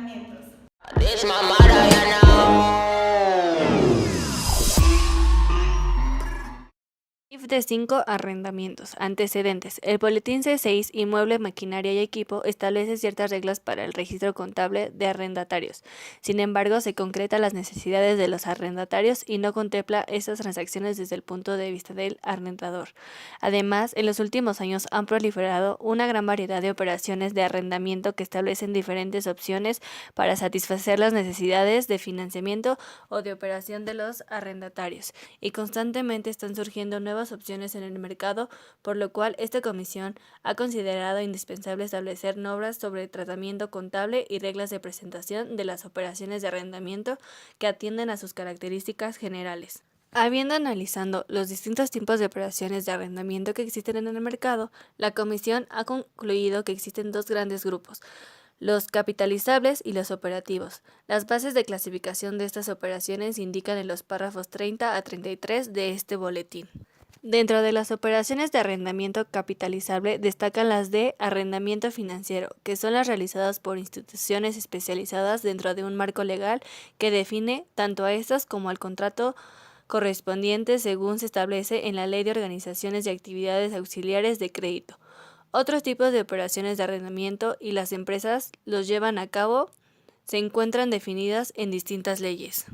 arrendamientos. This my Mariana. NIF de 5 arrendamientos. Antecedentes. El Boletín C6, Inmueble, Maquinaria y Equipo, establece ciertas reglas para el registro contable de arrendatarios. Sin embargo, se concreta las necesidades de los arrendatarios y no contempla estas transacciones desde el punto de vista del arrendador. Además, en los últimos años han proliferado una gran variedad de operaciones de arrendamiento que establecen diferentes opciones para satisfacer las necesidades de financiamiento o de operación de los arrendatarios, y constantemente están surgiendo nuevas opciones en el mercado, por lo cual esta comisión ha considerado indispensable establecer normas sobre tratamiento contable y reglas de presentación de las operaciones de arrendamiento que atienden a sus características generales. Habiendo analizado los distintos tipos de operaciones de arrendamiento que existen en el mercado, la comisión ha concluido que existen dos grandes grupos: los capitalizables y los operativos. Las bases de clasificación de estas operaciones se indican en los párrafos 30 a 33 de este boletín. Dentro de las operaciones de arrendamiento capitalizable destacan las de arrendamiento financiero, que son las realizadas por instituciones especializadas dentro de un marco legal que define tanto a estas como al contrato correspondiente según se establece en la Ley de Organizaciones y Actividades Auxiliares de Crédito. Otros tipos de operaciones de arrendamiento y las empresas los llevan a cabo se encuentran definidas en distintas leyes.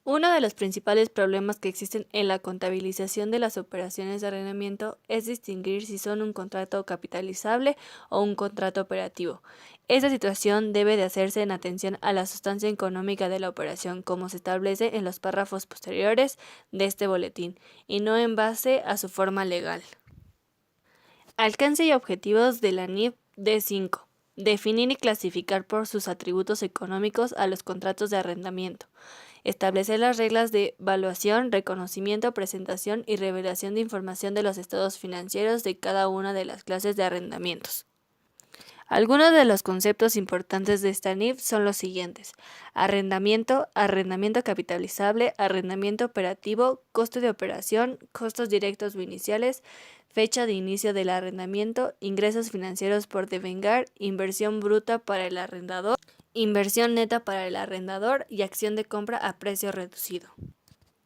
Uno de los principales problemas que existen en la contabilización de las operaciones de arrendamiento es distinguir si son un contrato capitalizable o un contrato operativo. Esta situación debe de hacerse en atención a la sustancia económica de la operación, como se establece en los párrafos posteriores de este boletín, y no en base a su forma legal. Alcance y objetivos de la NIF D5. Definir y clasificar por sus atributos económicos a los contratos de arrendamiento. Establecer las reglas de evaluación, reconocimiento, presentación y revelación de información de los estados financieros de cada una de las clases de arrendamientos. Algunos de los conceptos importantes de esta NIF son los siguientes: arrendamiento, arrendamiento capitalizable, arrendamiento operativo, costo de operación, costos directos o iniciales, fecha de inicio del arrendamiento, ingresos financieros por devengar, inversión bruta para el arrendador, inversión neta para el arrendador y acción de compra a precio reducido.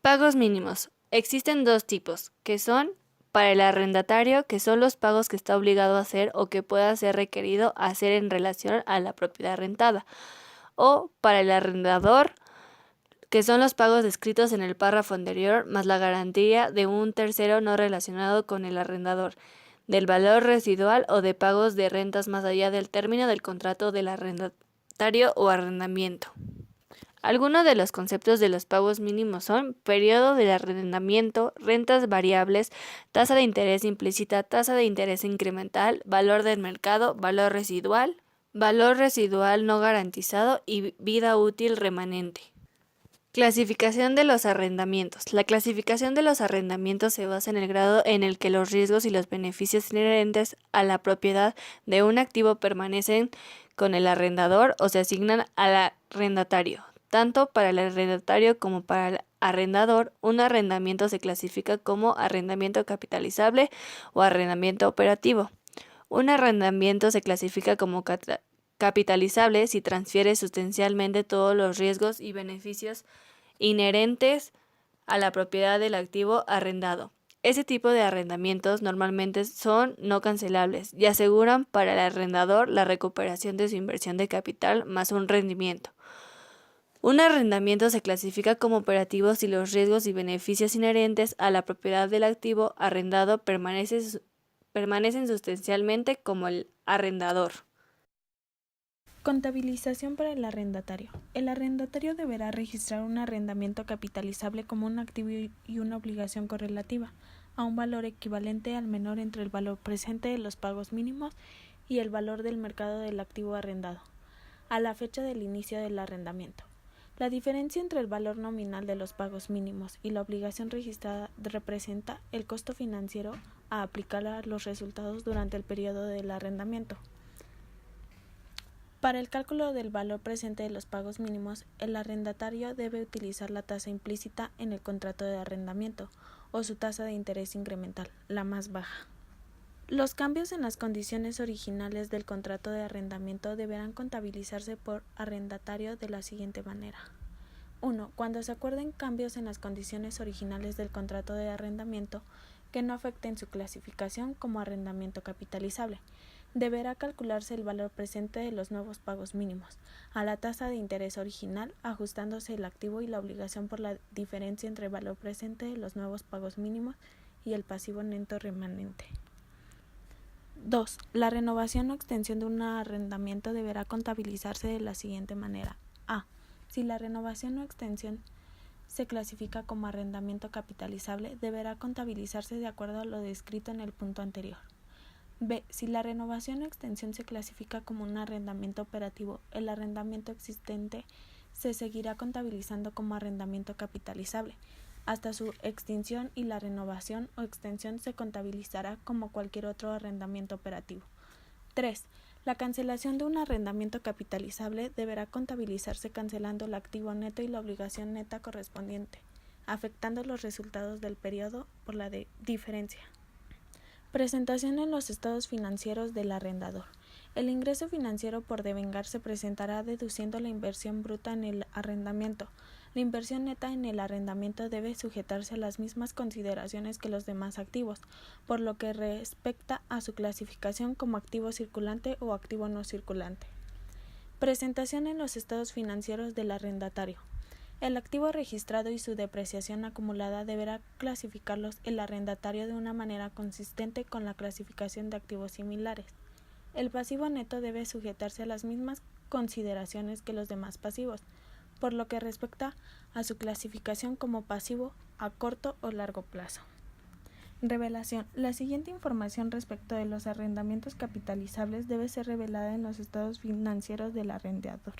Pagos mínimos. Existen dos tipos, que son para el arrendatario, que son los pagos que está obligado a hacer o que pueda ser requerido hacer en relación a la propiedad rentada, o para el arrendador, que son los pagos descritos en el párrafo anterior más la garantía de un tercero no relacionado con el arrendador, del valor residual o de pagos de rentas más allá del término del contrato del arrendatario o arrendamiento. Algunos de los conceptos de los pagos mínimos son periodo del arrendamiento, rentas variables, tasa de interés implícita, tasa de interés incremental, valor del mercado, valor residual no garantizado y vida útil remanente. Clasificación de los arrendamientos. La clasificación de los arrendamientos se basa en el grado en el que los riesgos y los beneficios inherentes a la propiedad de un activo permanecen con el arrendador o se asignan al arrendatario. Tanto para el arrendatario como para el arrendador, un arrendamiento se clasifica como arrendamiento capitalizable o arrendamiento operativo. Un arrendamiento se clasifica como capitalizable si transfiere sustancialmente todos los riesgos y beneficios inherentes a la propiedad del activo arrendado. Ese tipo de arrendamientos normalmente son no cancelables y aseguran para el arrendador la recuperación de su inversión de capital más un rendimiento. Un arrendamiento se clasifica como operativo si los riesgos y beneficios inherentes a la propiedad del activo arrendado permanecen sustancialmente como el arrendador. Contabilización para el arrendatario. El arrendatario deberá registrar un arrendamiento capitalizable como un activo y una obligación correlativa, a un valor equivalente al menor entre el valor presente de los pagos mínimos y el valor del mercado del activo arrendado, a la fecha del inicio del arrendamiento. La diferencia entre el valor nominal de los pagos mínimos y la obligación registrada representa el costo financiero a aplicar a los resultados durante el periodo del arrendamiento. Para el cálculo del valor presente de los pagos mínimos, el arrendatario debe utilizar la tasa implícita en el contrato de arrendamiento o su tasa de interés incremental, la más baja. Los cambios en las condiciones originales del contrato de arrendamiento deberán contabilizarse por arrendatario de la siguiente manera. 1. Cuando se acuerden cambios en las condiciones originales del contrato de arrendamiento que no afecten su clasificación como arrendamiento capitalizable, deberá calcularse el valor presente de los nuevos pagos mínimos a la tasa de interés original, ajustándose el activo y la obligación por la diferencia entre el valor presente de los nuevos pagos mínimos y el pasivo neto remanente. 2. La renovación o extensión de un arrendamiento deberá contabilizarse de la siguiente manera. A. Si la renovación o extensión se clasifica como arrendamiento capitalizable, deberá contabilizarse de acuerdo a lo descrito en el punto anterior. B. Si la renovación o extensión se clasifica como un arrendamiento operativo, el arrendamiento existente se seguirá contabilizando como arrendamiento capitalizable hasta su extinción y la renovación o extensión se contabilizará como cualquier otro arrendamiento operativo. 3. La cancelación de un arrendamiento capitalizable deberá contabilizarse cancelando el activo neto y la obligación neta correspondiente, afectando los resultados del periodo por la diferencia. Presentación en los estados financieros del arrendador. El ingreso financiero por devengar se presentará deduciendo la inversión bruta en el arrendamiento. La inversión neta en el arrendamiento debe sujetarse a las mismas consideraciones que los demás activos, por lo que respecta a su clasificación como activo circulante o activo no circulante. Presentación en los estados financieros del arrendatario. El activo registrado y su depreciación acumulada deberá clasificarlos el arrendatario de una manera consistente con la clasificación de activos similares. El pasivo neto debe sujetarse a las mismas consideraciones que los demás pasivos, por lo que respecta a su clasificación como pasivo a corto o largo plazo. Revelación. La siguiente información respecto de los arrendamientos capitalizables debe ser revelada en los estados financieros del arrendador.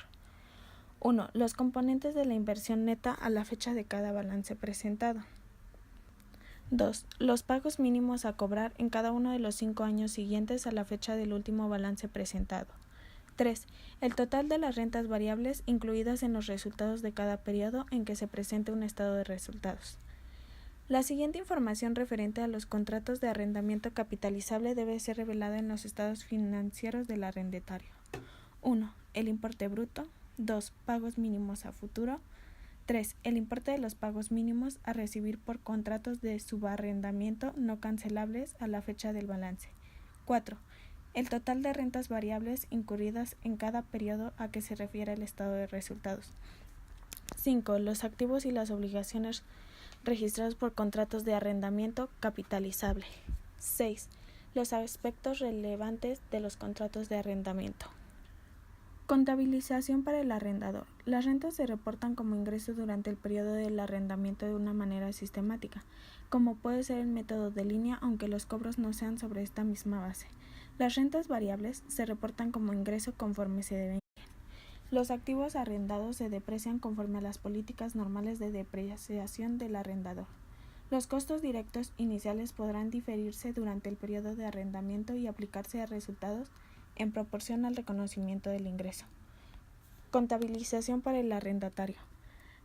1. Los componentes de la inversión neta a la fecha de cada balance presentado. 2. Los pagos mínimos a cobrar en cada uno de los 5 años siguientes a la fecha del último balance presentado. 3. El total de las rentas variables incluidas en los resultados de cada periodo en que se presente un estado de resultados. La siguiente información referente a los contratos de arrendamiento capitalizable debe ser revelada en los estados financieros del arrendatario. 1. El importe bruto. 2. Pagos mínimos a futuro. 3. El importe de los pagos mínimos a recibir por contratos de subarrendamiento no cancelables a la fecha del balance. 4. El total de rentas variables incurridas en cada periodo a que se refiere el estado de resultados. 5. Los activos y las obligaciones registrados por contratos de arrendamiento capitalizable. 6. Los aspectos relevantes de los contratos de arrendamiento. Contabilización para el arrendador. Las rentas se reportan como ingreso durante el periodo del arrendamiento de una manera sistemática, como puede ser el método de línea, aunque los cobros no sean sobre esta misma base. Las rentas variables se reportan como ingreso conforme se devenguen. Los activos arrendados se deprecian conforme a las políticas normales de depreciación del arrendador. Los costos directos iniciales podrán diferirse durante el periodo de arrendamiento y aplicarse a resultados en proporción al reconocimiento del ingreso. Contabilización para el arrendatario.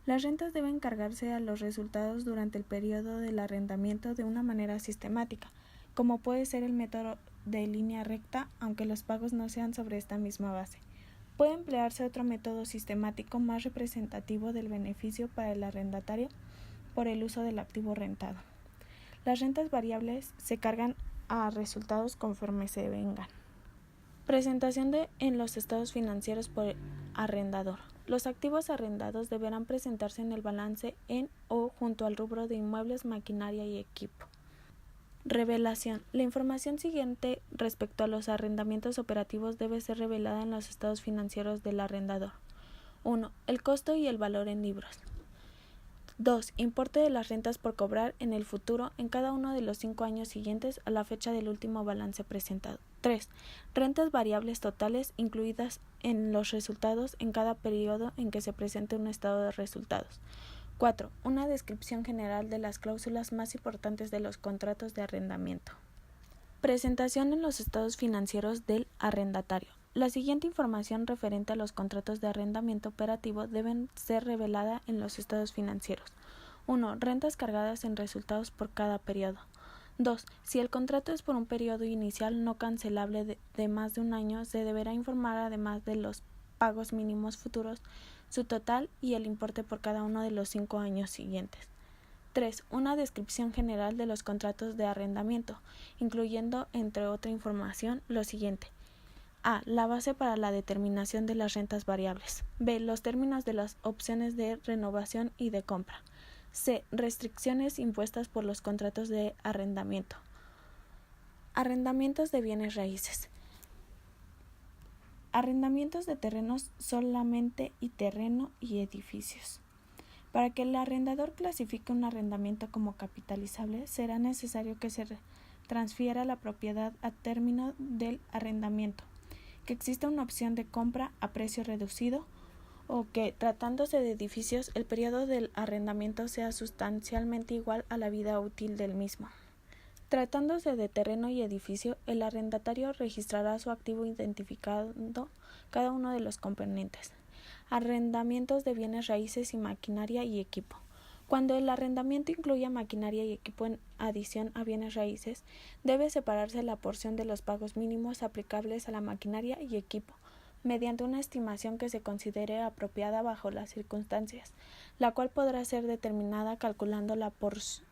Las rentas deben cargarse a los resultados durante el periodo del arrendamiento de una manera sistemática, como puede ser el método de línea recta, aunque los pagos no sean sobre esta misma base. Puede emplearse otro método sistemático más representativo del beneficio para el arrendatario por el uso del activo rentado. Las rentas variables se cargan a resultados conforme se devengan. Presentación en los estados financieros por arrendador. Los activos arrendados deberán presentarse en el balance en o junto al rubro de inmuebles, maquinaria y equipo. Revelación. La información siguiente respecto a los arrendamientos operativos debe ser revelada en los estados financieros del arrendador. 1. El costo y el valor en libros. 2. Importe de las rentas por cobrar en el futuro en cada uno de los 5 años siguientes a la fecha del último balance presentado. 3. Rentas variables totales incluidas en los resultados en cada periodo en que se presente un estado de resultados. 4. Una descripción general de las cláusulas más importantes de los contratos de arrendamiento. Presentación en los estados financieros del arrendatario. La siguiente información referente a los contratos de arrendamiento operativo deben ser revelada en los estados financieros. 1. Rentas cargadas en resultados por cada periodo. 2. Si el contrato es por un periodo inicial no cancelable de más de un año, se deberá informar, además de los pagos mínimos futuros, su total y el importe por cada uno de los 5 años siguientes. 3. Una descripción general de los contratos de arrendamiento, incluyendo, entre otra información, lo siguiente. A. La base para la determinación de las rentas variables. B. Los términos de las opciones de renovación y de compra. C. Restricciones impuestas por los contratos de arrendamiento. Arrendamientos de bienes raíces. Arrendamientos de terrenos solamente y terreno y edificios. Para que el arrendador clasifique un arrendamiento como capitalizable, será necesario que se transfiera la propiedad a término del arrendamiento, que exista una opción de compra a precio reducido, o que, tratándose de edificios, el periodo del arrendamiento sea sustancialmente igual a la vida útil del mismo. Tratándose de terreno y edificio, el arrendatario registrará su activo identificando cada uno de los componentes. Arrendamientos de bienes raíces y maquinaria y equipo. Cuando el arrendamiento incluya maquinaria y equipo en adición a bienes raíces, debe separarse la porción de los pagos mínimos aplicables a la maquinaria y equipo, mediante una estimación que se considere apropiada bajo las circunstancias, la cual podrá ser determinada calculando la porción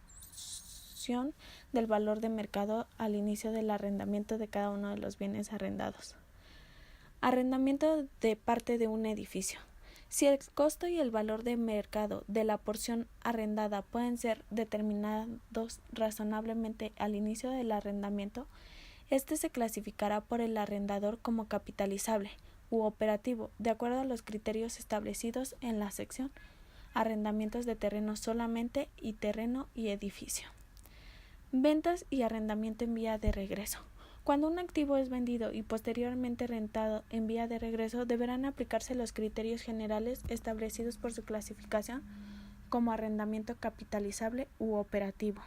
del valor de mercado al inicio del arrendamiento de cada uno de los bienes arrendados. Arrendamiento de parte de un edificio. Si el costo y el valor de mercado de la porción arrendada pueden ser determinados razonablemente al inicio del arrendamiento, este se clasificará por el arrendador como capitalizable u operativo, de acuerdo a los criterios establecidos en la sección Arrendamientos de terreno solamente y terreno y edificio. Ventas y arrendamiento en vía de regreso. Cuando un activo es vendido y posteriormente rentado en vía de regreso, deberán aplicarse los criterios generales establecidos por su clasificación como arrendamiento capitalizable u operativo.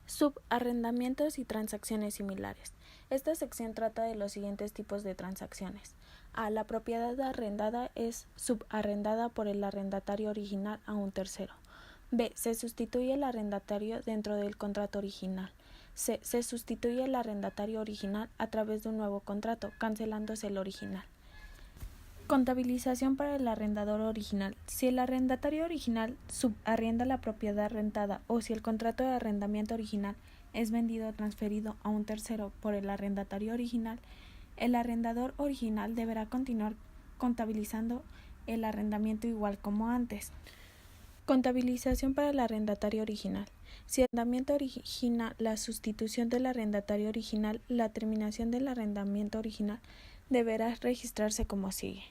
Subarrendamientos y transacciones similares. Esta sección trata de los siguientes tipos de transacciones. A. La propiedad arrendada es subarrendada por el arrendatario original a un tercero. B. Se sustituye el arrendatario dentro del contrato original. C. Se sustituye el arrendatario original a través de un nuevo contrato, cancelándose el original. Contabilización para el arrendador original. Si el arrendatario original subarrienda la propiedad rentada o si el contrato de arrendamiento original es vendido o transferido a un tercero por el arrendatario original, el arrendador original deberá continuar contabilizando el arrendamiento igual como antes. Contabilización para el arrendatario original. Si el arrendamiento origina la sustitución del arrendatario original, la terminación del arrendamiento original deberá registrarse como sigue.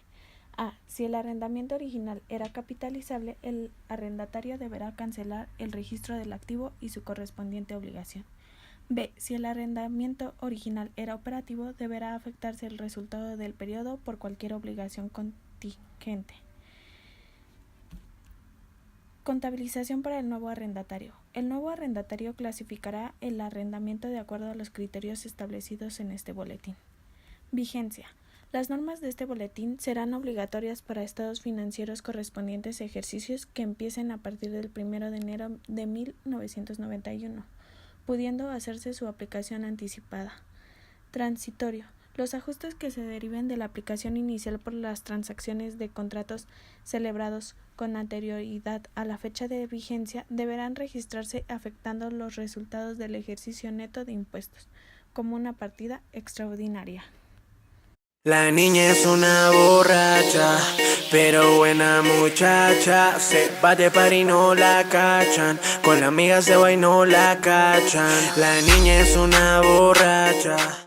A. Si el arrendamiento original era capitalizable, el arrendatario deberá cancelar el registro del activo y su correspondiente obligación. B. Si el arrendamiento original era operativo, deberá afectarse el resultado del periodo por cualquier obligación contingente. Contabilización para el nuevo arrendatario. El nuevo arrendatario clasificará el arrendamiento de acuerdo a los criterios establecidos en este boletín. Vigencia. Las normas de este boletín serán obligatorias para estados financieros correspondientes a ejercicios que empiecen a partir del 1 de enero de 1991, pudiendo hacerse su aplicación anticipada. Transitorio. Los ajustes que se deriven de la aplicación inicial por las transacciones de contratos celebrados con anterioridad a la fecha de vigencia deberán registrarse afectando los resultados del ejercicio neto de impuestos, como una partida extraordinaria. La niña es una borracha, pero buena muchacha. Se va de par y no la cachan. Con la amiga se va y no la cachan. La niña es una borracha.